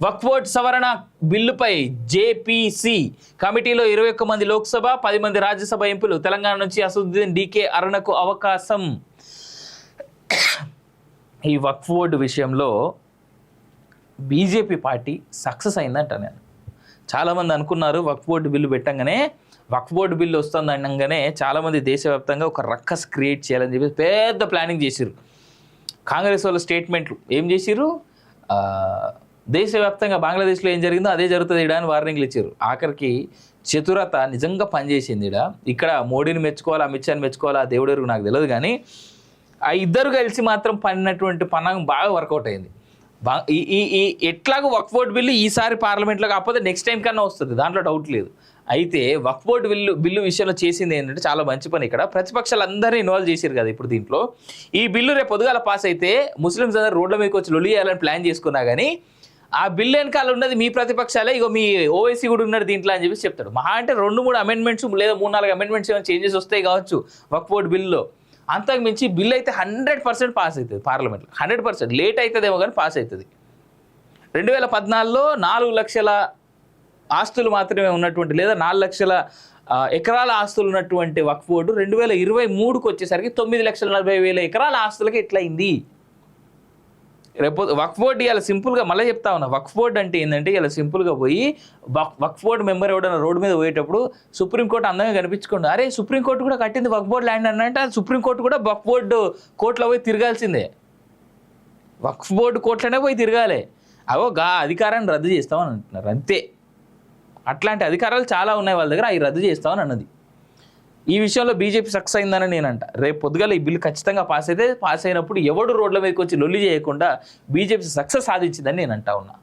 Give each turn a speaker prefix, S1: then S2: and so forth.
S1: వక్ఫ్ board సవరణ బిల్లుపై JPC కమిటీలో 21 మంది లోక్సభ 10 మంది రాజ్యసభ ఎంపీలు. తెలంగాణ నుంచి అసదుద్దీన్ డీకే అరుణకు అవకాశం. ఈ వక్ఫ్ బోర్డు విషయంలో బీజేపీ పార్టీ సక్సెస్ అయిందంట. నేను చాలామంది అనుకున్నారు వక్ఫ్ బోర్డు బిల్లు పెట్టంగానే, వక్ఫ్ బోర్డు బిల్లు వస్తుంది అనగానే చాలామంది దేశవ్యాప్తంగా ఒక రక్కస్ క్రియేట్ చేయాలని చెప్పి పెద్ద ప్లానింగ్ చేసిరు. కాంగ్రెస్ వాళ్ళ స్టేట్మెంట్లు ఏం చేసిరు, దేశవ్యాప్తంగా బంగ్లాదేశ్లో ఏం జరిగిందో అదే జరుగుతుంది ఇడా అని వార్నింగ్లు ఇచ్చారు. ఆఖరికి చతురత నిజంగా పనిచేసింది. ఇక్కడ మోడీని మెచ్చుకోవాలా, అమిత్ షాని మెచ్చుకోవాలా, దేవుడు నాకు తెలియదు, కానీ ఆ ఇద్దరు కలిసి మాత్రం పనినటువంటి పన్నం బాగా వర్కౌట్ అయింది. ఈ ఎట్లాగో వక్ఫ్ బోర్డు బిల్లు ఈసారి పార్లమెంట్లో కాకపోతే నెక్స్ట్ టైం కన్నా వస్తుంది, దాంట్లో డౌట్ లేదు. అయితే వక్ఫ్ బోర్డు బిల్లు విషయంలో చేసింది ఏంటంటే చాలా మంచి పని. ఇక్కడ ప్రతిపక్షాలు అందరూ ఇన్వాల్వ్ చేశారు కదా. ఇప్పుడు దీంట్లో ఈ బిల్లు రేపు పొద్దుగాల పాస్ అయితే ముస్లిమ్స్ అందరూ రోడ్ల మీదకి వచ్చి లొల్లి చేయాలని ప్లాన్ చేసుకున్నా కానీ ఆ బిల్లు వెనకాల ఉన్నది మీ ప్రతిపక్షాలే, ఇగో మీ ఓవైసీ కూడా ఉన్నాడు దీంట్లో అని చెప్పి చెప్తాడు. మహా అంటే 2-3 అమెండ్మెంట్స్ లేదా 3-4 అమెండ్మెంట్స్ ఏమైనా చేంజెస్ వస్తాయి కావచ్చు వక్ఫ్ బోర్డు బిల్లులో. అంతకు మించి బిల్లు అయితే 100% పాస్ అవుతుంది పార్లమెంట్లో. 100% లేట్ అవుతుందేమో కానీ పాస్ అవుతుంది. 2014లో 4 లక్షల ఆస్తులు మాత్రమే ఉన్నటువంటి లేదా 4 లక్షల ఎకరాల ఆస్తులు ఉన్నటువంటి వక్ఫ్ బోర్డు 2023కు వచ్చేసరికి 9,40,000 ఎకరాల ఆస్తులకి ఎట్లయింది. రేపు వక్ఫ్ బోర్డు ఇలా సింపుల్గా మళ్ళీ చెప్తా ఉన్నా, వక్ఫ్ బోర్డు అంటే ఏంటంటే ఇలా సింపుల్గా పోయి వక్ఫ్ బోర్డు మెంబర్ ఎవడన్నా రోడ్డు మీద పోయేటప్పుడు సుప్రీంకోర్టు అందంగా కనిపించుకోండి, అరే సుప్రీంకోర్టు కూడా కట్టింది వక్ఫ్ బోర్డు ల్యాండ్ అన్నంటే సుప్రీంకోర్టు కూడా వక్ఫ్ బోర్డు కోర్టులో పోయి తిరగాల్సిందే, వక్ఫ్ బోర్డు కోర్టులోనే పోయి తిరగాలి. అవో అధికారాన్ని రద్దు చేస్తామని అంటున్నారు అంతే. అట్లాంటి అధికారాలు చాలా ఉన్నాయి వాళ్ళ దగ్గర, అవి రద్దు చేస్తామని అన్నది. ఈ విషయంలో బీజేపీ సక్సెస్ అయిందని నేనంట. రేపు పొద్దుగాల ఈ బిల్లు ఖచ్చితంగా పాస్ అయితే, పాస్ అయినప్పుడు ఎవడు రోడ్ల మీదకి వచ్చి లొల్లి చేయకుండా బీజేపీ సక్సెస్ సాధించిందని నేను అంటా ఉన్నా.